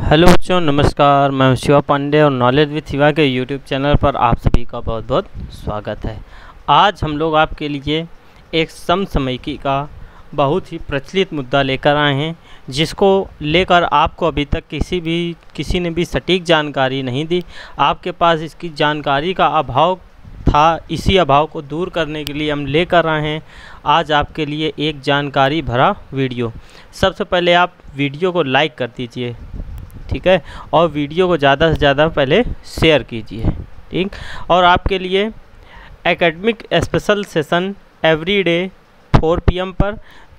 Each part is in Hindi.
हेलो बच्चों, नमस्कार। मैं शिवा पांडे और नॉलेज विद शिवा के यूट्यूब चैनल पर आप सभी का बहुत बहुत स्वागत है। आज हम लोग आपके लिए एक समसामयिकी का बहुत ही प्रचलित मुद्दा लेकर आए हैं, जिसको लेकर आपको अभी तक किसी ने भी सटीक जानकारी नहीं दी। आपके पास इसकी जानकारी का अभाव था। इसी अभाव को दूर करने के लिए हम लेकर आए हैं आज आपके लिए एक जानकारी भरा वीडियो। सबसे पहले आप वीडियो को लाइक कर दीजिए, ठीक है, और वीडियो को ज़्यादा से ज़्यादा पहले शेयर कीजिए, ठीक। और आपके लिए academic special session everyday 4 PM पर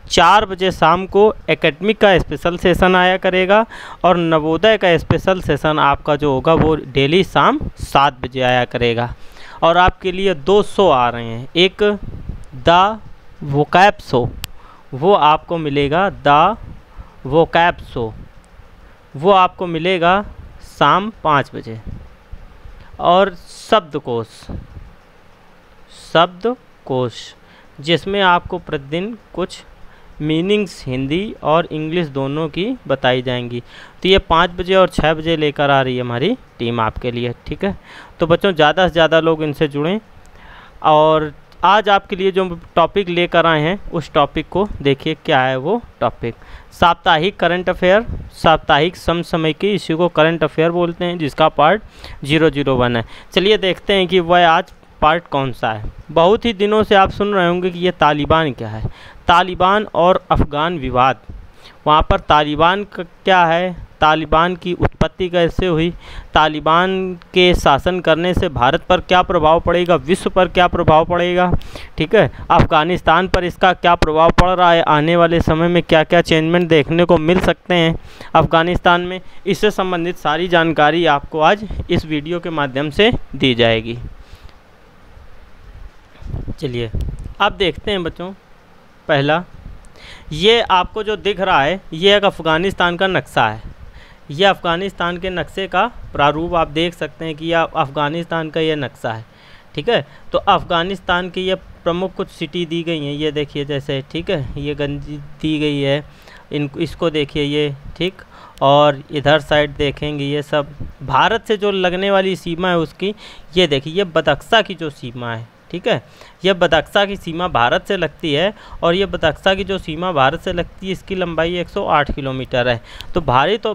4 बजे शाम को एकेडमिक का स्पेशल सेशन आया करेगा, और नवोदय का स्पेशल सेशन आपका जो होगा वो डेली शाम 7 बजे आया करेगा। और आपके लिए 2 शो आ रहे हैं। एक द वोकैब शो, वो आपको मिलेगा, द वोकैब शो वो आपको मिलेगा शाम 5 बजे। और शब्दकोश जिसमें आपको प्रतिदिन कुछ मीनिंग्स हिंदी और इंग्लिश दोनों की बताई जाएंगी। तो ये 5 बजे और 6 बजे लेकर आ रही है हमारी टीम आपके लिए, ठीक है। तो बच्चों, ज़्यादा से ज़्यादा लोग इनसे जुड़ें। और आज आपके लिए जो टॉपिक लेकर आए हैं उस टॉपिक को देखिए, क्या है वो टॉपिक। साप्ताहिक करंट अफेयर, साप्ताहिक समसामयिकी, इसी को करंट अफेयर बोलते हैं, जिसका पार्ट 001 है। चलिए देखते हैं कि वह आज पार्ट कौन सा है। बहुत ही दिनों से आप सुन रहे होंगे कि ये तालिबान क्या है। तालिबान और अफ़गान विवाद, वहाँ पर तालिबान का क्या है, तालिबान की उत्पत्ति कैसे हुई, तालिबान के शासन करने से भारत पर क्या प्रभाव पड़ेगा, विश्व पर क्या प्रभाव पड़ेगा, ठीक है, अफ़गानिस्तान पर इसका क्या प्रभाव पड़ रहा है, आने वाले समय में क्या क्या चेंजमेंट देखने को मिल सकते हैं अफ़गानिस्तान में, इससे संबंधित सारी जानकारी आपको आज इस वीडियो के माध्यम से दी जाएगी। चलिए अब देखते हैं बच्चों। पहला, ये आपको जो दिख रहा है ये एक अफ़गानिस्तान का नक्शा है। ये अफ़गानिस्तान के नक्शे का प्रारूप आप देख सकते हैं कि यह अफ़गानिस्तान का ये नक्शा है, ठीक है। तो अफ़गानिस्तान की ये प्रमुख कुछ सिटी दी गई हैं, ये देखिए जैसे, ठीक है, ये गंजी दी गई है, इसको देखिए ये, ठीक। और इधर साइड देखेंगे ये सब भारत से जो लगने वाली सीमा है उसकी, ये देखिए, ये बदख्शा की जो सीमा है, ठीक है, यह बदख्शा की सीमा भारत से लगती है। और ये बदख्शा की जो सीमा भारत से लगती है इसकी लंबाई 108 किलोमीटर है। तो भारत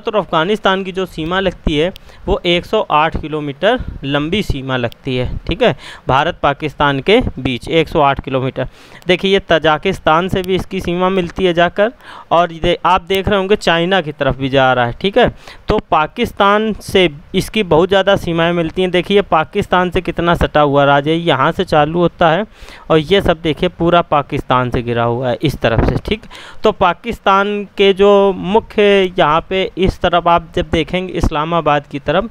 और अफ़गानिस्तान की जो सीमा लगती है वो 108 किलोमीटर लंबी सीमा लगती है, ठीक है, भारत पाकिस्तान के बीच 108 किलोमीटर। देखिए ये तजाकिस्तान से भी इसकी सीमा मिलती है जाकर, और आप देख रहे होंगे चाइना की तरफ भी जा रहा है, ठीक है। तो पाकिस्तान से इसकी बहुत ज़्यादा सीमाएँ मिलती हैं। देखिए पाकिस्तान से कितना सटा हुआ राज्य है, यहाँ से चालू होता है और ये सब देखिए पूरा पाकिस्तान से घिरा हुआ है इस तरफ से, ठीक। तो पाकिस्तान के जो मुख्य यहाँ पे इस तरफ आप जब देखेंगे इस्लामाबाद की तरफ,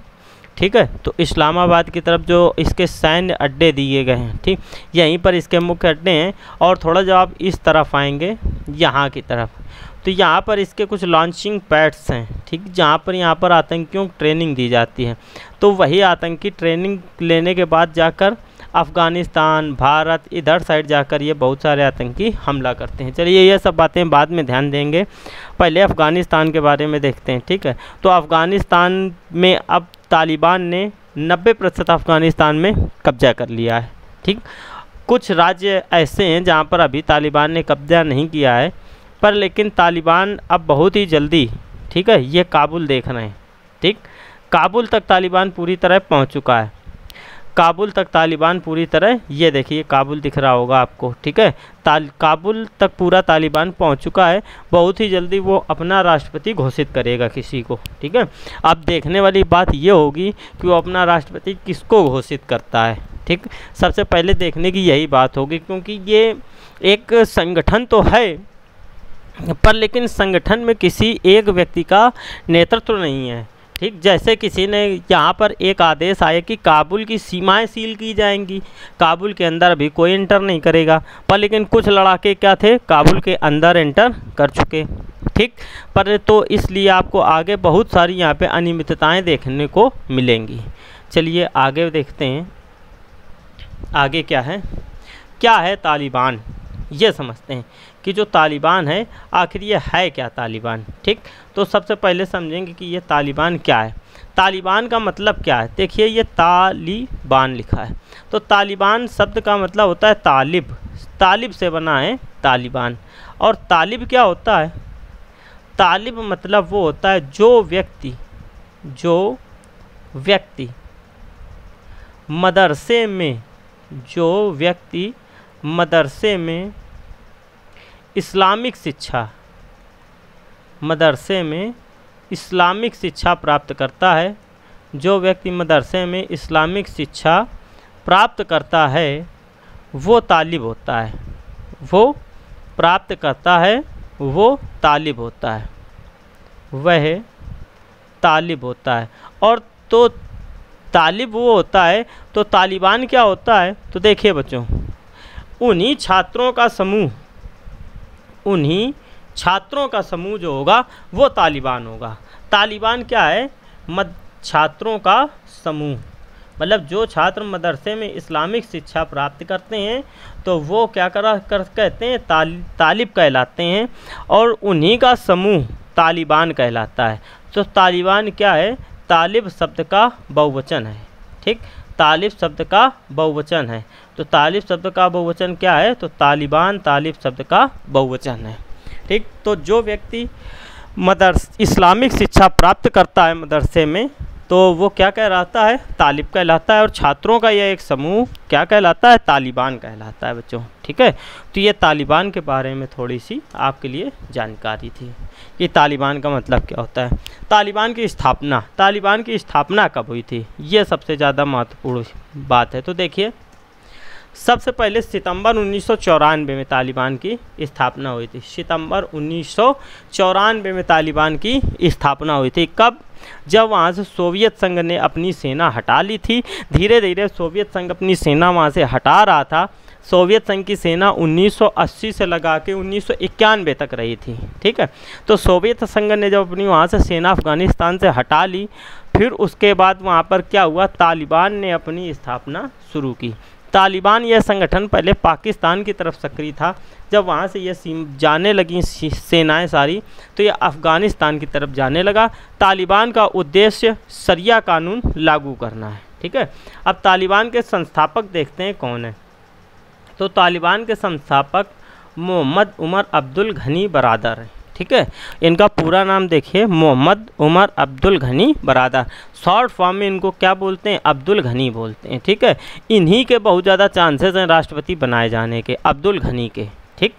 ठीक है, तो इस्लामाबाद की तरफ जो इसके सैन्य अड्डे दिए गए हैं, ठीक, यहीं पर इसके मुख्य अड्डे हैं। और थोड़ा जब आप इस तरफ आएंगे यहाँ की तरफ, तो यहाँ पर इसके कुछ लॉन्चिंग पैड्स हैं, ठीक, जहाँ पर यहाँ पर आतंकियों को ट्रेनिंग दी जाती है। तो वही आतंकी ट्रेनिंग लेने के बाद जाकर अफ़गानिस्तान, भारत, इधर साइड जाकर ये बहुत सारे आतंकी हमला करते हैं। चलिए ये सब बातें बाद में ध्यान देंगे, पहले अफ़गानिस्तान के बारे में देखते हैं, ठीक है। तो अफ़गानिस्तान में अब तालिबान ने 90% अफ़गानिस्तान में कब्जा कर लिया है, ठीक। कुछ राज्य ऐसे हैं जहाँ पर अभी तालिबान ने कब्जा नहीं किया है, पर लेकिन तालिबान अब बहुत ही जल्दी, ठीक है, ये काबुल देख रहे हैं, ठीक, काबुल तक तालिबान पूरी तरह पहुँच चुका है। काबुल तक तालिबान पूरी तरह, ये देखिए काबुल दिख रहा होगा आपको, ठीक है, काबुल तक पूरा तालिबान पहुंच चुका है। बहुत ही जल्दी वो अपना राष्ट्रपति घोषित करेगा किसी को, ठीक है। अब देखने वाली बात ये होगी कि वो अपना राष्ट्रपति किसको घोषित करता है, ठीक। सबसे पहले देखने की यही बात होगी, क्योंकि ये एक संगठन तो है, पर लेकिन संगठन में किसी एक व्यक्ति का नेतृत्व नहीं है, ठीक। जैसे किसी ने यहाँ पर एक आदेश आया कि काबुल की सीमाएं सील की जाएंगी, काबुल के अंदर अभी कोई एंटर नहीं करेगा, पर लेकिन कुछ लड़ाके क्या थे, काबुल के अंदर एंटर कर चुके, ठीक। पर तो इसलिए आपको आगे बहुत सारी यहाँ पे अनियमितताएं देखने को मिलेंगी। चलिए आगे देखते हैं, आगे क्या है तालिबान, ये समझते हैं कि जो तालिबान है आखिर ये है क्या तालिबान। ठीक, तो सबसे पहले समझेंगे कि ये तालिबान क्या है। तालिबान का मतलब क्या है। देखिए ये तालिबान लिखा है, तो तालिबान शब्द का मतलब होता है तालिब, तालिब से बना है तालिबान। और तालिब क्या होता है, तालिब मतलब वो होता है जो व्यक्ति मदरसे में, जो व्यक्ति मदरसे में इस्लामिक शिक्षा, मदरसे में इस्लामिक शिक्षा प्राप्त करता है, जो व्यक्ति मदरसे में इस्लामिक शिक्षा प्राप्त करता है वो तालिब होता है, वो प्राप्त करता है वो तालिब होता है, वह तालिब होता है। और तो तालिब वो होता है, तो तालिबान क्या होता है, तो देखिए बच्चों, उन्हीं छात्रों का समूह, उन्हीं छात्रों का समूह जो होगा वो तालिबान होगा। तालिबान क्या है, छात्रों का समूह, मतलब जो छात्र मदरसे में इस्लामिक शिक्षा प्राप्त करते हैं तो वो क्या कहते हैं, तालिब कहलाते हैं, और उन्हीं का समूह तालिबान कहलाता है। तो तालिबान क्या है, तालिब शब्द का बहुवचन है। ठीक, तालिब शब्द का बहुवचन है। तो तालिब शब्द का बहुवचन क्या है, तो तालिबान तालिब शब्द का बहुवचन है। ठीक, तो जो व्यक्ति इस्लामिक शिक्षा प्राप्त करता है मदरसे में तो वो क्या कहलाता है, तालिब कहलाता है। और छात्रों का यह एक समूह क्या कहलाता है, तालिबान कहलाता है बच्चों। ठीक है, तो ये तालिबान के बारे में थोड़ी सी आपके लिए जानकारी थी कि तालिबान का मतलब क्या होता है। तालिबान की स्थापना कब हुई थी, ये सबसे ज़्यादा महत्वपूर्ण बात है। तो देखिए, सबसे पहले सितंबर 1994 में तालिबान की स्थापना हुई थी। सितंबर 1994 में तालिबान की स्थापना हुई थी। कब, जब वहाँ से सोवियत संघ ने अपनी सेना हटा ली थी। धीरे धीरे सोवियत संघ अपनी सेना वहाँ से हटा रहा था। सोवियत संघ की सेना 1980 से लगा के 1991 तक रही थी। ठीक है, तो सोवियत संघ ने जब अपनी वहाँ से सेना अफ़गानिस्तान से हटा ली, फिर उसके बाद वहाँ पर क्या हुआ, तालिबान ने अपनी स्थापना शुरू की। तालिबान यह संगठन पहले पाकिस्तान की तरफ सक्रिय था। जब वहाँ से ये जाने लगी सेनाएं सारी, तो ये अफ़गानिस्तान की तरफ जाने लगा। तालिबान का उद्देश्य शरिया कानून लागू करना है। ठीक है, अब तालिबान के संस्थापक देखते हैं कौन है। तो तालिबान के संस्थापक मोहम्मद उमर अब्दुल घनी बरादर हैं। ठीक है, इनका पूरा नाम देखिए, मोहम्मद उमर अब्दुल घनी बरादर। शॉर्ट फॉर्म में इनको क्या बोलते हैं, अब्दुल घनी बोलते हैं। ठीक है, इन्हीं के बहुत ज़्यादा चांसेस हैं राष्ट्रपति बनाए जाने के, अब्दुल घनी के। ठीक,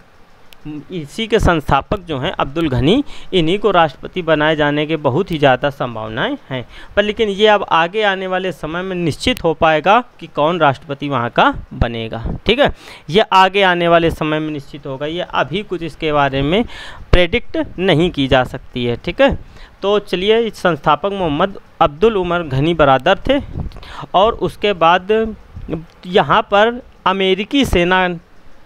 इसी के संस्थापक जो हैं अब्दुल घनी, इन्हीं को राष्ट्रपति बनाए जाने के बहुत ही ज़्यादा संभावनाएं हैं। पर लेकिन ये अब आगे आने वाले समय में निश्चित हो पाएगा कि कौन राष्ट्रपति वहाँ का बनेगा। ठीक है, ये आगे आने वाले समय में निश्चित होगा, ये अभी कुछ इसके बारे में प्रेडिक्ट नहीं की जा सकती है। ठीक है, तो चलिए, इस संस्थापक मोहम्मद अब्दुल उमर घनी बरादर थे। और उसके बाद यहाँ पर अमेरिकी सेना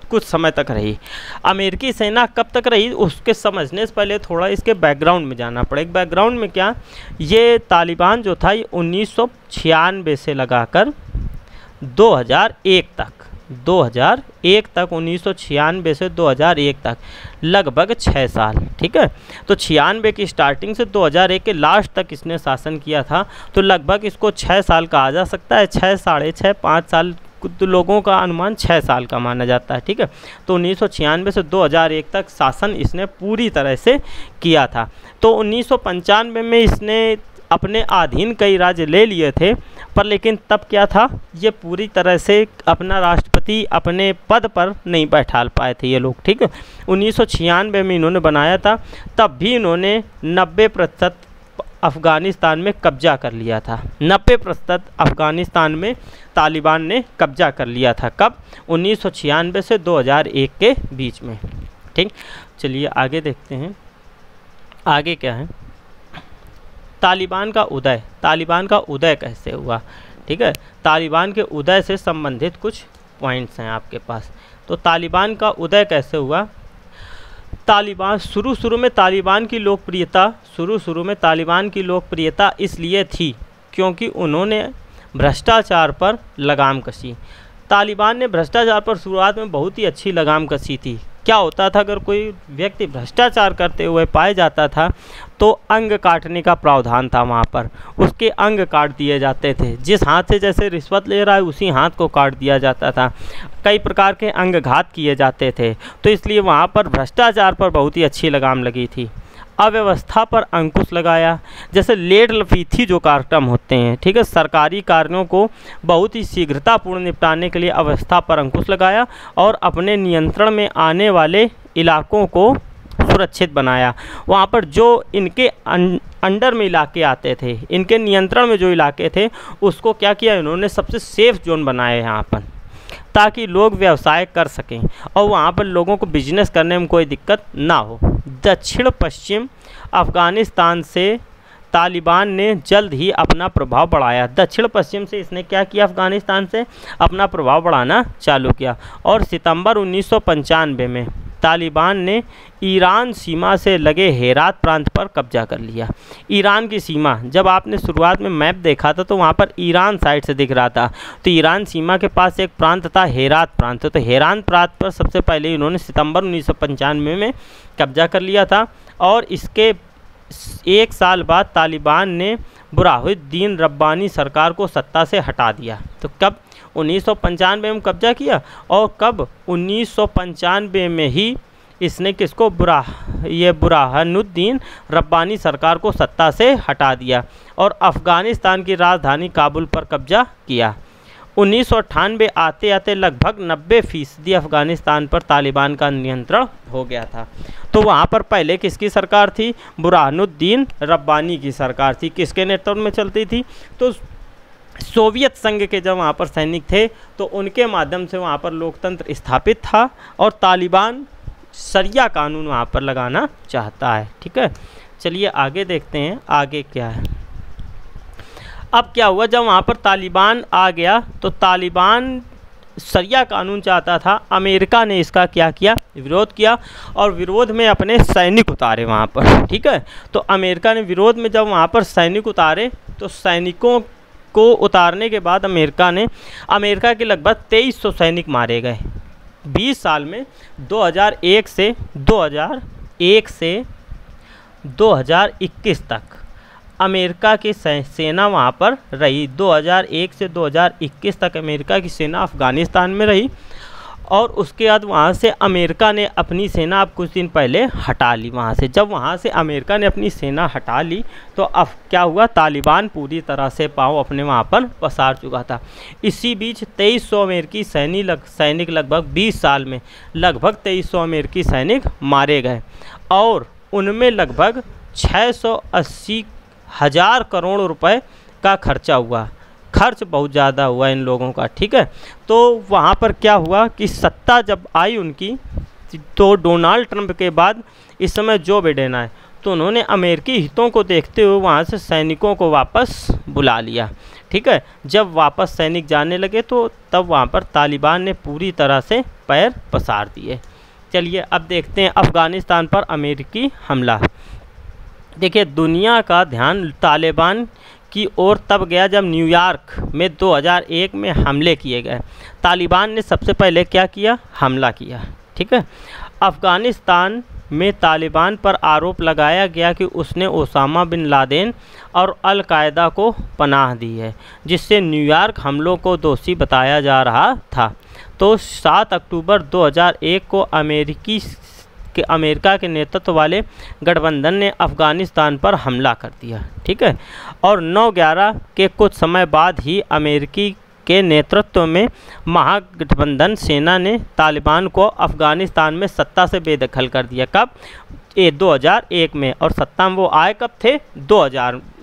कुछ समय तक रही। अमेरिकी सेना कब तक रही, उसके समझने से पहले थोड़ा इसके बैकग्राउंड में जाना पड़ेगा। बैकग्राउंड में क्या, ये तालिबान जो था ये 1996 से लगाकर 2001 तक 1996 से 2001 तक लगभग 6 साल। ठीक है, तो 96 की स्टार्टिंग से 2001 के लास्ट तक इसने शासन किया था। तो लगभग इसको 6 साल कहा जा सकता है। 6, साढ़े 6, 5 साल, तो लोगों का अनुमान 6 साल का माना जाता है। ठीक है, तो 1996 से 2001 तक शासन इसने पूरी तरह से किया था। तो 1995 में इसने अपने अधीन कई राज्य ले लिए थे, पर लेकिन तब क्या था, ये पूरी तरह से अपना राष्ट्रपति अपने पद पर नहीं बैठा पाए थे ये लोग। ठीक है, 1996 में इन्होंने बनाया था, तब भी इन्होंने 90% अफ़गानिस्तान में कब्जा कर लिया था। 90% अफ़गानिस्तान में तालिबान ने कब्जा कर लिया था। कब, 1996 से 2001 के बीच में। ठीक, चलिए आगे देखते हैं, आगे क्या है। तालिबान का उदय कैसे हुआ। ठीक है, तालिबान के उदय से संबंधित कुछ पॉइंट्स हैं आपके पास। तो तालिबान का उदय कैसे हुआ। तालिबान शुरू में तालिबान की लोकप्रियता इसलिए थी क्योंकि उन्होंने भ्रष्टाचार पर लगाम कसी। तालिबान ने भ्रष्टाचार पर शुरुआत में बहुत ही अच्छी लगाम कसी थी। क्या होता था, अगर कोई व्यक्ति भ्रष्टाचार करते हुए पाया जाता था तो अंग काटने का प्रावधान था वहाँ पर, उसके अंग काट दिए जाते थे। जिस हाथ से जैसे रिश्वत ले रहा है उसी हाथ को काट दिया जाता था। कई प्रकार के अंगघात किए जाते थे। तो इसलिए वहाँ पर भ्रष्टाचार पर बहुत ही अच्छी लगाम लगी थी। अव्यवस्था पर अंकुश लगाया, जैसे लेट लफीथी जो कार्यक्रम होते हैं, ठीक है, सरकारी कार्यों को बहुत ही शीघ्रतापूर्ण निपटाने के लिए अव्यवस्था पर अंकुश लगाया और अपने नियंत्रण में आने वाले इलाकों को सुरक्षित बनाया। वहाँ पर जो इनके अंडर में इलाके आते थे, इनके नियंत्रण में जो इलाके थे, उसको क्या किया इन्होंने, सबसे सेफ जोन बनाए यहाँ पर, ताकि लोग व्यवसाय कर सकें और वहाँ पर लोगों को बिजनेस करने में कोई दिक्कत ना हो। दक्षिण पश्चिम अफ़गानिस्तान से तालिबान ने जल्द ही अपना प्रभाव बढ़ाया। दक्षिण पश्चिम से इसने क्या किया, अफ़गानिस्तान से अपना प्रभाव बढ़ाना चालू किया। और सितंबर 1995 में तालिबान ने ईरान सीमा से लगे हेरात प्रांत पर कब्जा कर लिया। ईरान की सीमा, जब आपने शुरुआत में मैप देखा था तो वहाँ पर ईरान साइड से दिख रहा था, तो ईरान सीमा के पास एक प्रांत था हेरात प्रांत, तो हेरात प्रांत पर सबसे पहले इन्होंने सितंबर 1995 में कब्जा कर लिया था। और इसके एक साल बाद तालिबान ने बुरहानुद्दीन रब्बानी सरकार को सत्ता से हटा दिया। तो कब 1995 में कब्जा किया, और कब 1995 में ही इसने किसको, बुरहानुद्दीन रब्बानी सरकार को सत्ता से हटा दिया और अफ़गानिस्तान की राजधानी काबुल पर कब्जा किया। 1998 आते आते लगभग 90% अफ़गानिस्तान पर तालिबान का नियंत्रण हो गया था। तो वहाँ पर पहले किसकी सरकार थी, बुरहानुद्दीन रब्बानी की सरकार थी। किसके नेतृत्व में चलती थी, तो सोवियत संघ के जब वहाँ पर सैनिक थे तो उनके माध्यम से वहाँ पर लोकतंत्र स्थापित था और तालिबान शरिया कानून वहाँ पर लगाना चाहता है। ठीक है, चलिए आगे देखते हैं आगे क्या है। अब क्या हुआ, जब वहाँ पर तालिबान आ गया तो तालिबान शरिया कानून चाहता था। अमेरिका ने इसका क्या किया, विरोध किया और विरोध में अपने सैनिक उतारे वहाँ पर। ठीक है, तो अमेरिका ने विरोध में जब वहाँ पर सैनिक उतारे तो सैनिकों को उतारने के बाद अमेरिका के लगभग 2300 सैनिक मारे गए 20 साल में। 2001 से 2021 तक अमेरिका की सेना वहाँ पर रही। 2001 से 2021 तक अमेरिका की सेना अफ़गानिस्तान में रही और उसके बाद वहाँ से अमेरिका ने अपनी सेना अब कुछ दिन पहले हटा ली वहाँ से। जब वहाँ से अमेरिका ने अपनी सेना हटा ली तो अब क्या हुआ, तालिबान पूरी तरह से पाँव अपने वहाँ पर पसार चुका था। इसी बीच 2300 अमेरिकी सैनिक लगभग 20 साल में लगभग 2300 अमेरिकी सैनिक मारे गए और उनमें लगभग 680,000 करोड़ रुपए का खर्चा हुआ। खर्च बहुत ज़्यादा हुआ इन लोगों का। ठीक है, तो वहाँ पर क्या हुआ कि सत्ता जब आई उनकी, तो डोनाल्ड ट्रंप के बाद इस समय जो बिडेन आए, तो उन्होंने अमेरिकी हितों को देखते हुए वहाँ से सैनिकों को वापस बुला लिया। ठीक है, जब वापस सैनिक जाने लगे तो तब वहाँ पर तालिबान ने पूरी तरह से पैर पसार दिए। चलिए अब देखते हैं अफ़गानिस्तान पर अमेरिकी हमला। देखिए, दुनिया का ध्यान तालिबान की ओर तब गया जब न्यूयॉर्क में 2001 में हमले किए गए। तालिबान ने सबसे पहले क्या किया, हमला किया। ठीक है, अफ़गानिस्तान में तालिबान पर आरोप लगाया गया कि उसने ओसामा बिन लादेन और अल कायदा को पनाह दी है, जिससे न्यूयॉर्क हमलों को दोषी बताया जा रहा था। तो 7 अक्टूबर 2001 को अमेरिका के नेतृत्व वाले गठबंधन ने अफ़गानिस्तान पर हमला कर दिया। ठीक है, और 9/11 के कुछ समय बाद ही अमेरिकी के नेतृत्व में महागठबंधन सेना ने तालिबान को अफ़गानिस्तान में सत्ता से बेदखल कर दिया। कब, 2001 में। और सत्ता में वो आए कब थे,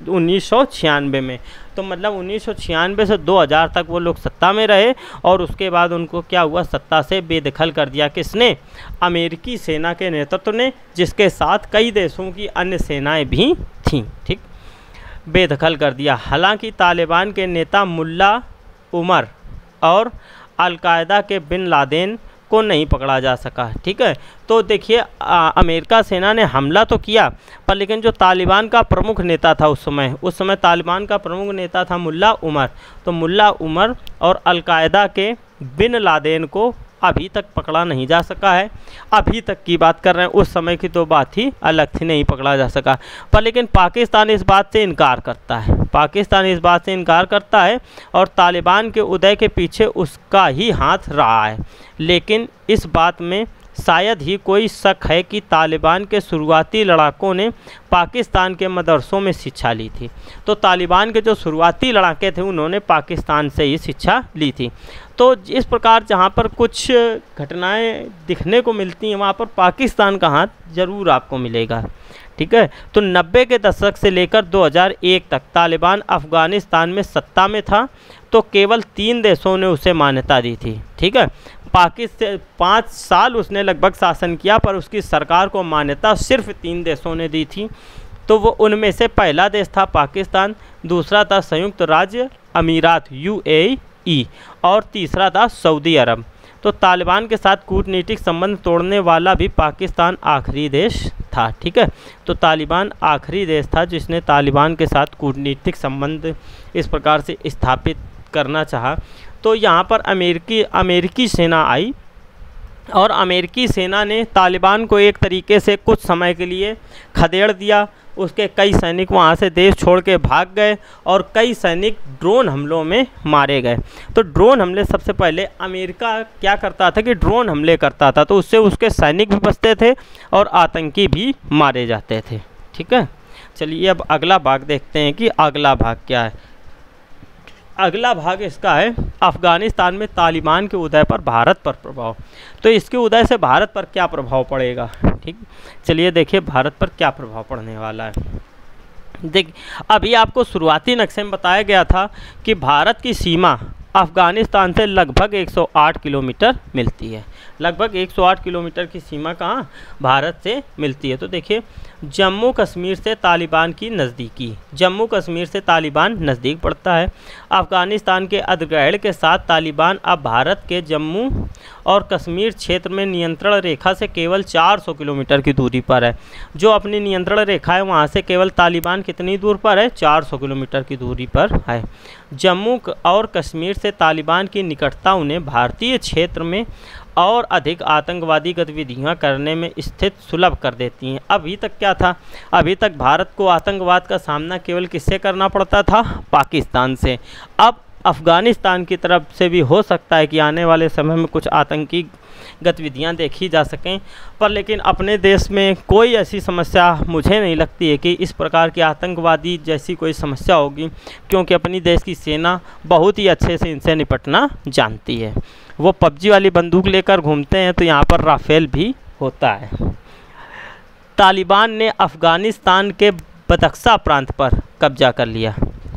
1996 में। तो मतलब 1996 से 2000 तक वो लोग सत्ता में रहे और उसके बाद उनको क्या हुआ, सत्ता से बेदखल कर दिया। किसने, अमेरिकी सेना के नेतृत्व ने, जिसके साथ कई देशों की अन्य सेनाएं भी थीं। ठीक, बेदखल कर दिया। हालांकि तालिबान के नेता मुल्ला उमर और अल-कायदा के बिन लादेन को नहीं पकड़ा जा सका। ठीक है, तो देखिए अमेरिका सेना ने हमला तो किया पर लेकिन जो तालिबान का प्रमुख नेता था उस समय तालिबान का प्रमुख नेता था मुल्ला उमर। तो मुल्ला उमर और अल-कायदा के बिन लादेन को अभी तक पकड़ा नहीं जा सका है। अभी तक की बात कर रहे हैं, उस समय की तो बात ही अलग थी, नहीं पकड़ा जा सका। पर लेकिन पाकिस्तान इस बात से इनकार करता है, पाकिस्तान इस बात से इनकार करता है और तालिबान के उदय के पीछे उसका ही हाथ रहा है। लेकिन इस बात में शायद ही कोई शक है कि तालिबान के शुरुआती लड़ाकों ने पाकिस्तान के मदरसों में शिक्षा ली थी। तो तालिबान के जो शुरुआती लड़ाके थे उन्होंने पाकिस्तान से ही शिक्षा ली थी। तो इस प्रकार जहाँ पर कुछ घटनाएं दिखने को मिलती हैं वहाँ पर पाकिस्तान का हाथ ज़रूर आपको मिलेगा। ठीक है, तो 90 के दशक से लेकर 2001 तक तालिबान अफ़गानिस्तान में सत्ता में था, तो केवल 3 देशों ने उसे मान्यता दी थी। ठीक है, पाकिस्तान 5 साल उसने लगभग शासन किया, पर उसकी सरकार को मान्यता सिर्फ 3 देशों ने दी थी। तो वो उनमें से पहला देश था पाकिस्तान, दूसरा था संयुक्त राज्य अमीरात UAE और तीसरा था सऊदी अरब। तो तालिबान के साथ कूटनीतिक संबंध तोड़ने वाला भी पाकिस्तान आखिरी देश था। ठीक है, तो तालिबान आखिरी देश था जिसने तालिबान के साथ कूटनीतिक संबंध इस प्रकार से स्थापित करना चाहा। तो यहाँ पर अमेरिकी सेना आई और अमेरिकी सेना ने तालिबान को एक तरीके से कुछ समय के लिए खदेड़ दिया। उसके कई सैनिक वहाँ से देश छोड़ के भाग गए और कई सैनिक ड्रोन हमलों में मारे गए। तो ड्रोन हमले सबसे पहले अमेरिका क्या करता था कि ड्रोन हमले करता था, तो उससे उसके सैनिक भी बचते थे और आतंकी भी मारे जाते थे। ठीक है, चलिए अब अगला भाग देखते हैं कि अगला भाग क्या है। अगला भाग इसका है अफ़गानिस्तान में तालिबान के उदय पर भारत पर प्रभाव। तो इसके उदय से भारत पर क्या प्रभाव पड़ेगा। ठीक, चलिए देखिए भारत पर क्या प्रभाव पड़ने वाला है। देख, अभी आपको शुरुआती नक्शे में बताया गया था कि भारत की सीमा अफ़गानिस्तान से लगभग 108 किलोमीटर मिलती है। लगभग 108 किलोमीटर की सीमा कहाँ भारत से मिलती है। तो देखिए जम्मू कश्मीर से तालिबान की नज़दीकी, जम्मू कश्मीर से तालिबान नज़दीक पड़ता है। अफ़गानिस्तान के अधिग्रहण के साथ तालिबान अब भारत के जम्मू और कश्मीर क्षेत्र में नियंत्रण रेखा से केवल 400 किलोमीटर की दूरी पर है। जो अपनी नियंत्रण रेखा है वहाँ से केवल तालिबान कितनी दूर पर है, 400 किलोमीटर की दूरी पर है। जम्मू और कश्मीर से तालिबान की निकटता उन्हें भारतीय क्षेत्र में और अधिक आतंकवादी गतिविधियां करने में स्थित सुलभ कर देती हैं। अभी तक क्या था, अभी तक भारत को आतंकवाद का सामना केवल किससे करना पड़ता था, पाकिस्तान से। अब अफ़गानिस्तान की तरफ से भी हो सकता है कि आने वाले समय में कुछ आतंकी गतिविधियां देखी जा सकें, पर लेकिन अपने देश में कोई ऐसी समस्या मुझे नहीं लगती है कि इस प्रकार की आतंकवादी जैसी कोई समस्या होगी, क्योंकि अपनी देश की सेना बहुत ही अच्छे से इनसे निपटना जानती है। वो पबजी वाली बंदूक लेकर घूमते हैं, तो यहाँ पर राफेल भी होता है। तालिबान ने अफ़गानिस्तान के बदख्शा प्रांत पर कब्जा कर लिया।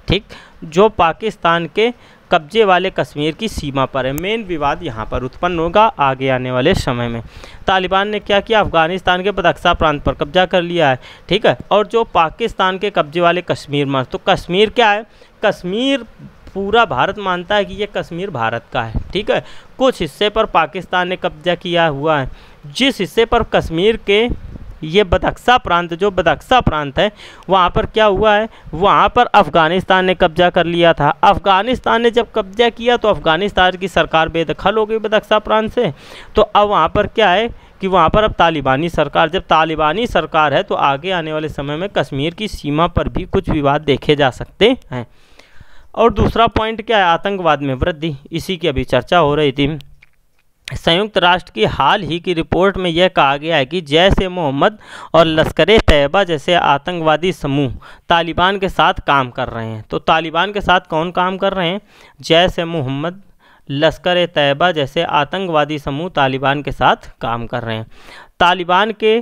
ठीक, जो पाकिस्तान के कब्जे वाले कश्मीर की सीमा पर है। मेन विवाद यहाँ पर उत्पन्न होगा आगे आने वाले समय में। तालिबान ने क्या किया, अफ़गानिस्तान के बदख्शा प्रांत पर कब्जा कर लिया है। ठीक है, और जो पाकिस्तान के कब्जे वाले कश्मीर में, तो कश्मीर क्या है, कश्मीर पूरा भारत मानता है कि ये कश्मीर भारत का है। ठीक है, कुछ हिस्से पर पाकिस्तान ने कब्जा किया हुआ है। जिस हिस्से पर कश्मीर के ये बदख्शा प्रांत, जो बदख्शा प्रांत है, वहाँ पर क्या हुआ है, वहाँ पर अफ़गानिस्तान ने कब्जा कर लिया था। अफ़गानिस्तान ने जब कब्जा किया तो अफ़गानिस्तान की सरकार बेदखल हो गई बदख्शा प्रांत से। तो अब वहाँ पर क्या है कि वहाँ पर अब तालिबानी सरकार, जब तालिबानी सरकार है तो आगे आने वाले समय में कश्मीर की सीमा पर भी कुछ विवाद देखे जा सकते हैं। और दूसरा पॉइंट क्या है, आतंकवाद में वृद्धि, इसी की अभी चर्चा हो रही थी। संयुक्त राष्ट्र की हाल ही की रिपोर्ट में यह कहा गया है कि जैश-ए-मोहम्मद और लश्कर-ए-तैयबा जैसे आतंकवादी समूह तालिबान के साथ काम कर रहे हैं। तो तालिबान के साथ कौन काम कर रहे हैं, जैश-ए-मोहम्मद, लश्कर-ए-तैयबा जैसे आतंकवादी समूह तालिबान के साथ काम कर रहे हैं। तालिबान के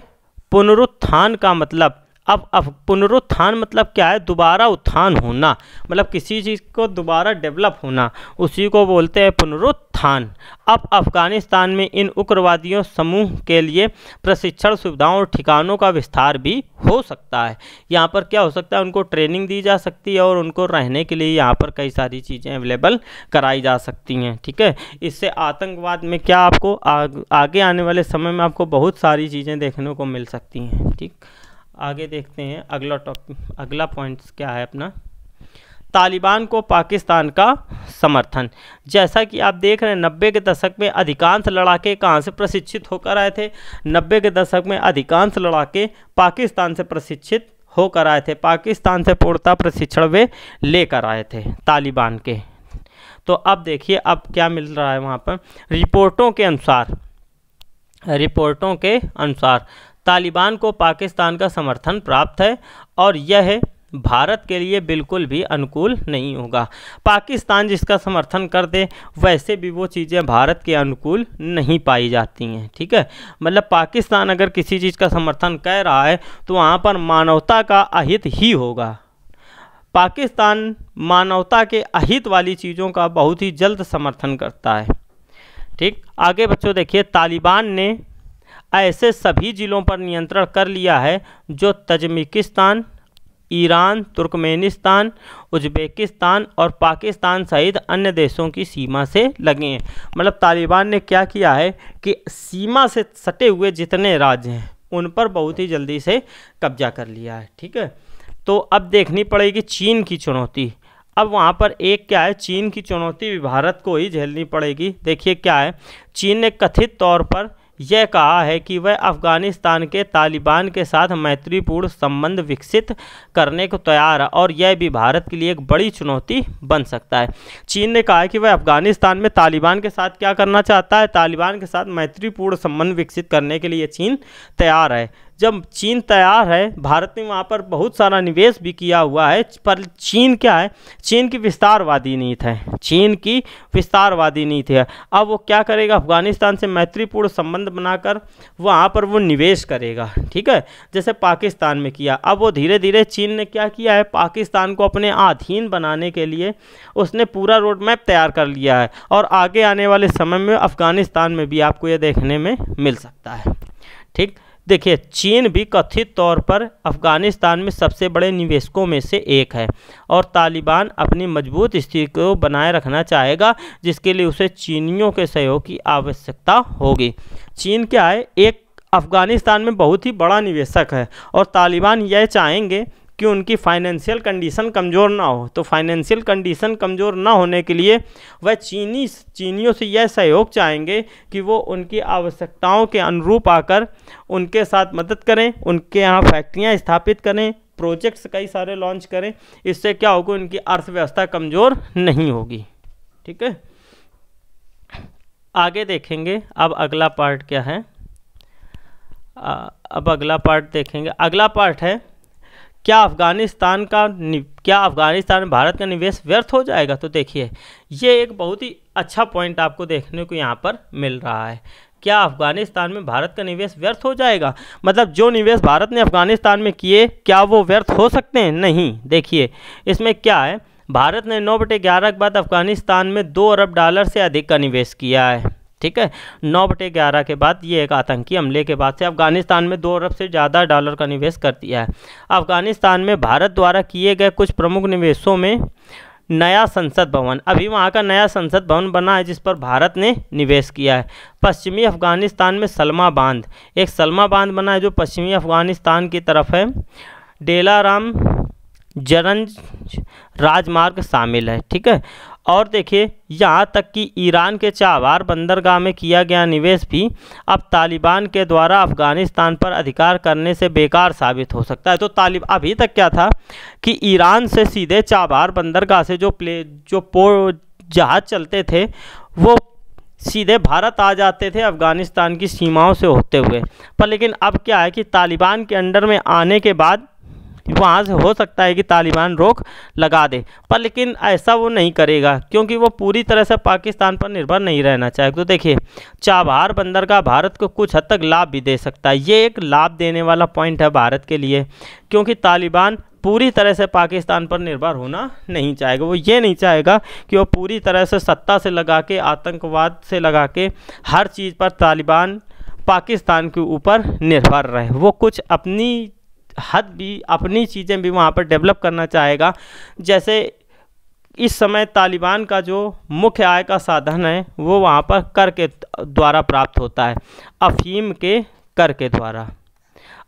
पुनरुत्थान का मतलब, अब पुनरुत्थान मतलब क्या है, दोबारा उत्थान होना, मतलब किसी चीज़ को दोबारा डेवलप होना, उसी को बोलते हैं पुनरुत्थान। अब अफ़गानिस्तान में इन उग्रवादियों समूह के लिए प्रशिक्षण सुविधाओं और ठिकानों का विस्तार भी हो सकता है। यहाँ पर क्या हो सकता है, उनको ट्रेनिंग दी जा सकती है और उनको रहने के लिए यहाँ पर कई सारी चीज़ें अवेलेबल कराई जा सकती हैं। ठीक है, इससे आतंकवाद में क्या आपको आगे आने वाले समय में आपको बहुत सारी चीज़ें देखने को मिल सकती हैं। ठीक, आगे देखते हैं अगला टॉपिक, अगला पॉइंट क्या है अपना। तालिबान को पाकिस्तान का समर्थन। जैसा कि आप देख रहे हैं 90 के दशक में अधिकांश लड़ाके कहाँ से प्रशिक्षित होकर आए थे, 90 के दशक में अधिकांश लड़ाके पाकिस्तान से प्रशिक्षित होकर आए थे, पाकिस्तान से पूर्णतः प्रशिक्षण वे लेकर आए थे तालिबान के। तो अब देखिए अब क्या मिल रहा है वहाँ पर। रिपोर्टों के अनुसार तालिबान को पाकिस्तान का समर्थन प्राप्त है और यह भारत के लिए बिल्कुल भी अनुकूल नहीं होगा। पाकिस्तान जिसका समर्थन कर दे वैसे भी वो चीज़ें भारत के अनुकूल नहीं पाई जाती हैं, ठीक है। मतलब पाकिस्तान अगर किसी चीज़ का समर्थन कर रहा है तो वहाँ पर मानवता का अहित ही होगा। पाकिस्तान मानवता के अहित वाली चीज़ों का बहुत ही जल्द समर्थन करता है, ठीक। आगे बच्चों देखिए, तालिबान ने ऐसे सभी ज़िलों पर नियंत्रण कर लिया है जो तजिकिस्तान, ईरान, तुर्कमेनिस्तान, उज़्बेकिस्तान और पाकिस्तान सहित अन्य देशों की सीमा से लगे हैं। मतलब तालिबान ने क्या किया है कि सीमा से सटे हुए जितने राज्य हैं उन पर बहुत ही जल्दी से कब्जा कर लिया है, ठीक है। तो अब देखनी पड़ेगी चीन की चुनौती। अब वहाँ पर एक क्या है, चीन की चुनौती भी भारत को ही झेलनी पड़ेगी। देखिए क्या है, चीन ने कथित तौर पर यह कहा है कि वह अफ़गानिस्तान के तालिबान के साथ मैत्रीपूर्ण संबंध विकसित करने को तैयार है और यह भी भारत के लिए एक बड़ी चुनौती बन सकता है। चीन ने कहा है कि वह अफ़गानिस्तान में तालिबान के साथ क्या करना चाहता है, तालिबान के साथ मैत्रीपूर्ण संबंध विकसित करने के लिए चीन तैयार है। जब चीन तैयार है, भारत ने वहाँ पर बहुत सारा निवेश भी किया हुआ है, पर चीन क्या है, चीन की विस्तारवादी नीति है, चीन की विस्तारवादी नीति है। अब वो क्या करेगा, अफगानिस्तान से मैत्रीपूर्ण संबंध बनाकर वहाँ पर वो निवेश करेगा, ठीक है, जैसे पाकिस्तान में किया। अब वो धीरे धीरे चीन ने क्या किया है, पाकिस्तान को अपने अधीन बनाने के लिए उसने पूरा रोड मैप तैयार कर लिया है और आगे आने वाले समय में अफगानिस्तान में भी आपको ये देखने में मिल सकता है, ठीक। देखिए चीन भी कथित तौर पर अफ़गानिस्तान में सबसे बड़े निवेशकों में से एक है और तालिबान अपनी मजबूत स्थिति को बनाए रखना चाहेगा, जिसके लिए उसे चीनियों के सहयोग की आवश्यकता होगी। चीन क्या है, एक अफ़गानिस्तान में बहुत ही बड़ा निवेशक है और तालिबान यह चाहेंगे कि उनकी फाइनेंशियल कंडीशन कमज़ोर ना हो। तो फाइनेंशियल कंडीशन कमज़ोर ना होने के लिए वह चीनियों से यह सहयोग चाहेंगे कि वो उनकी आवश्यकताओं के अनुरूप आकर उनके साथ मदद करें, उनके यहाँ फैक्ट्रियाँ स्थापित करें, प्रोजेक्ट्स कई सारे लॉन्च करें। इससे क्या होगा, उनकी अर्थव्यवस्था कमज़ोर नहीं होगी, ठीक है। आगे देखेंगे अब अगला पार्ट क्या है। अब अगला पार्ट देखेंगे। अगला पार्ट है क्या अफ़गानिस्तान में भारत का निवेश व्यर्थ हो जाएगा। तो देखिए ये एक बहुत ही अच्छा पॉइंट आपको देखने को यहाँ पर मिल रहा है। क्या अफ़गानिस्तान में भारत का निवेश व्यर्थ हो जाएगा, मतलब जो निवेश भारत ने अफ़गानिस्तान में किए क्या वो व्यर्थ हो सकते हैं? नहीं। देखिए इसमें क्या है, भारत ने 9/11 के बाद अफ़गानिस्तान में $2 अरब से अधिक का निवेश किया है, ठीक है। 9/11 के बाद ये एक आतंकी हमले के बाद से अफगानिस्तान में $2 अरब से ज़्यादा डॉलर का निवेश कर दिया है। अफगानिस्तान में भारत द्वारा किए गए कुछ प्रमुख निवेशों में नया संसद भवन, अभी वहाँ का नया संसद भवन बना है जिस पर भारत ने निवेश किया है। पश्चिमी अफगानिस्तान में सलमा बांध, एक सलमा बांध बना है जो पश्चिमी अफगानिस्तान की तरफ है। डेलाराम जरंज राजमार्ग शामिल है, ठीक है। और देखिए यहाँ तक कि ईरान के चाबार बंदरगाह में किया गया निवेश भी अब तालिबान के द्वारा अफ़गानिस्तान पर अधिकार करने से बेकार साबित हो सकता है। तो अभी तक क्या था कि ईरान से सीधे चाबार बंदरगाह से जो जहाज़ चलते थे वो सीधे भारत आ जाते थे अफ़गानिस्तान की सीमाओं से होते हुए। पर लेकिन अब क्या है कि तालिबान के अंडर में आने के बाद वहाँ से हो सकता है कि तालिबान रोक लगा दे, पर लेकिन ऐसा वो नहीं करेगा क्योंकि वो पूरी तरह से पाकिस्तान पर निर्भर नहीं रहना चाहे। तो देखिए चाबहार बंदरगाह भारत को कुछ हद तक लाभ भी दे सकता है। ये एक लाभ देने वाला पॉइंट है भारत के लिए, क्योंकि तालिबान पूरी तरह से पाकिस्तान पर निर्भर होना नहीं चाहेगा। वो ये नहीं चाहेगा कि वो पूरी तरह से सत्ता से लगा के, आतंकवाद से लगा के, हर चीज़ पर तालिबान पाकिस्तान के ऊपर निर्भर रहे। वो कुछ अपनी हद भी, अपनी चीज़ें भी वहाँ पर डेवलप करना चाहेगा। जैसे इस समय तालिबान का जो मुख्य आय का साधन है वो वहाँ पर कर के द्वारा प्राप्त होता है, अफीम के कर के द्वारा।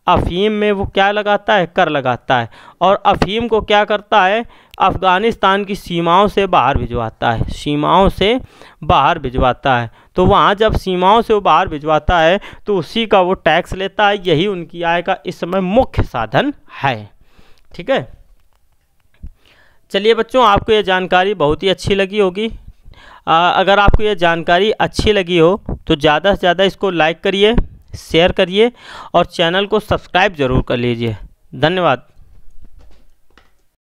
अफ़ीम में वो क्या लगाता है, कर लगाता है। और अफ़ीम को क्या करता है, अफ़गानिस्तान की सीमाओं से बाहर भिजवाता है, सीमाओं से बाहर भिजवाता है। तो वहाँ जब सीमाओं से वो बाहर भिजवाता है तो उसी का वो टैक्स लेता है। यही उनकी आय का इस समय मुख्य साधन है। ठीक है, चलिए बच्चों, आपको ये जानकारी बहुत ही अच्छी लगी होगी। अगर आपको ये जानकारी अच्छी लगी हो तो ज़्यादा से ज़्यादा इसको लाइक करिए, शेयर करिए और चैनल को सब्सक्राइब ज़रूर कर लीजिए। धन्यवाद।